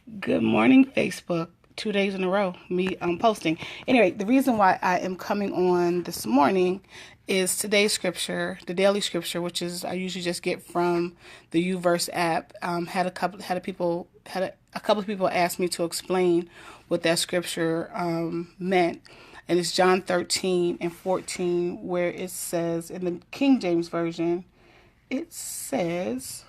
Good morning, Facebook. 2 days in a row, me posting. Anyway, the reason why I am coming on this morning is today's scripture, the daily scripture, which is I usually just get from the UVerse app. A couple of people asked me to explain what that scripture meant, and it's John 13:14, where it says in the King James version, it says.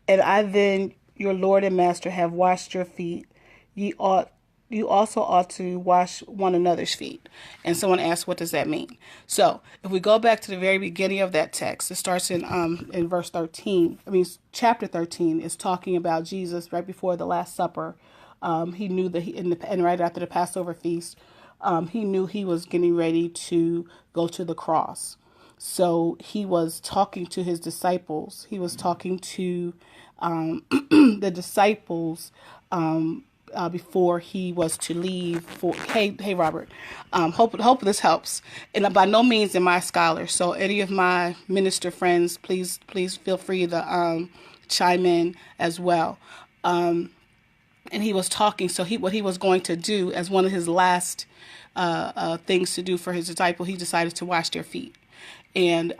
And I then, your Lord and Master, have washed your feet. You also ought to wash one another's feet. And someone asked, what does that mean? So if we go back to the very beginning of that text, it starts in verse 13. Chapter 13 is talking about Jesus right before the Last Supper. He knew that and right after the Passover feast, he knew he was getting ready to go to the cross. So he was talking to his disciples. He was talking to the disciples before he was to leave. Hey, Robert. Hope this helps. And by no means am I a scholar. So any of my minister friends, please feel free to chime in as well. And he was talking. So what he was going to do as one of his last things to do for his disciple, he decided to wash their feet. And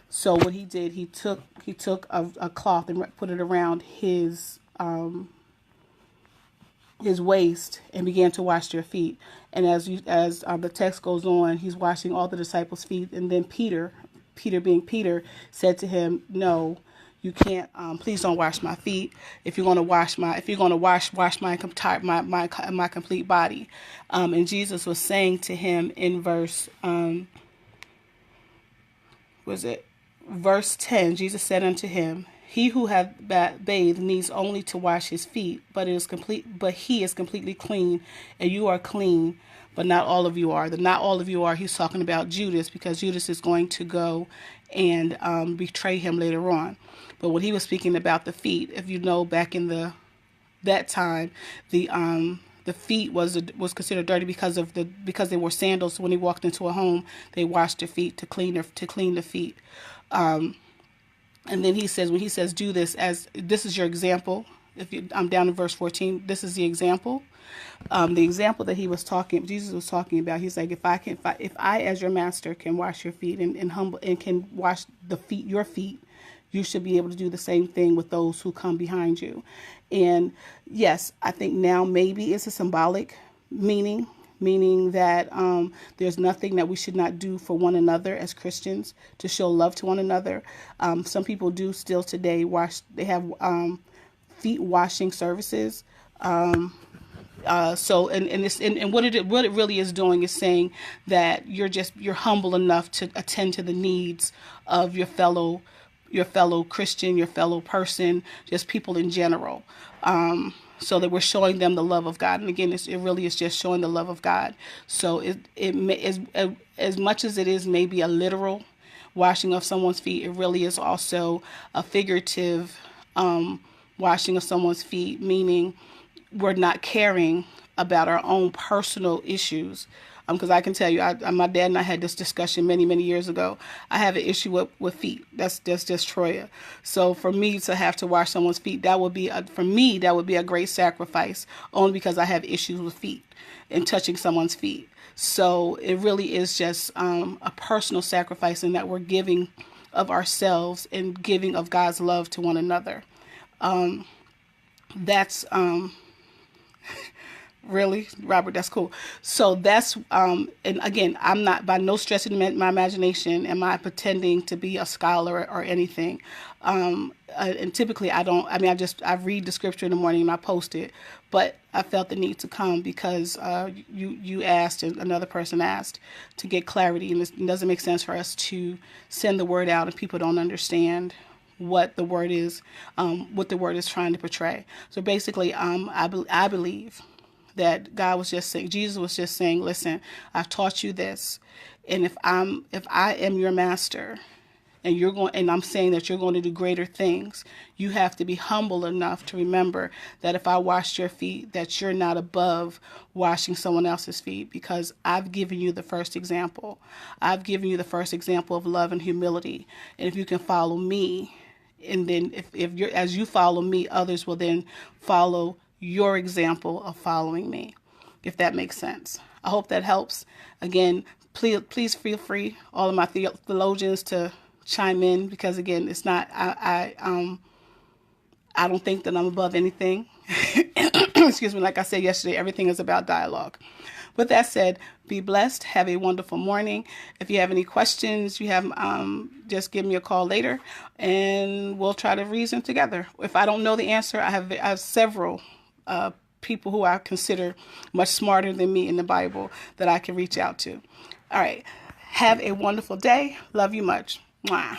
so what he did, he took a cloth and put it around his waist and began to wash their feet. And as the text goes on, he's washing all the disciples' feet. And then Peter being Peter, said to him, "No, you can't. Please don't wash my feet. If you're going to wash my complete body." And Jesus was saying to him in verse 10, Jesus said unto him, "He who hath bathed needs only to wash his feet, but he is completely clean, and you are clean, but not all of you are." The not all of you are, he's talking about Judas, because Judas is going to go and betray him later on. But when he was speaking about the feet, if you know, back in that time, the feet was considered dirty because they wore sandals. So when he walked into a home, they washed their feet to clean the feet. And then when he says, "Do this as this is your example." I'm down in verse 14. This is the example. The example that Jesus was talking about. He's like, if I as your master can wash your feet and humble and can wash your feet, you should be able to do the same thing with those who come behind you. And yes, I think now maybe it's a symbolic meaning that there's nothing that we should not do for one another as Christians to show love to one another. Some people do still today they have feet washing services. And what it really is doing is saying that you're humble enough to attend to the needs of your fellow Christian, your fellow person, just people in general. So that we're showing them the love of God. And again, it really is just showing the love of God. So it is, as much as it is maybe a literal washing of someone's feet, it really is also a figurative washing of someone's feet, meaning we're not caring about our own personal issues. Because I can tell you, my dad and I had this discussion many, many years ago. I have an issue with feet. That's just Troya. So for me to have to wash someone's feet, that would be a great sacrifice, only because I have issues with feet and touching someone's feet. So it really is just a personal sacrifice, in that we're giving of ourselves and giving of God's love to one another. That's Really, Robert? That's cool. So that's and again, I'm not, by no stretch of my imagination am I pretending to be a scholar or anything. And typically I don't. I read the scripture in the morning and I post it. But I felt the need to come because you asked and another person asked to get clarity, and it doesn't make sense for us to send the word out and people don't understand what the word is trying to portray. So basically, I believe that Jesus was just saying, listen, I've taught you this. And if I am your master, and I'm saying that you're going to do greater things, you have to be humble enough to remember that if I washed your feet, that you're not above washing someone else's feet, because I've given you the first example. I've given you the first example of love and humility. And if you can follow me, and then if you're, as you follow me, others will then follow your example of following me, if that makes sense. I hope that helps. Again, please feel free, all of my theologians, to chime in, because again, it's not, I don't think that I'm above anything. Excuse me. Like I said yesterday, everything is about dialogue. With that said, be blessed. Have a wonderful morning. If you have any questions, just give me a call later, and we'll try to reason together. If I don't know the answer, I have several people who I consider much smarter than me in the Bible that I can reach out to. All right. Have a wonderful day. Love you much. Mwah.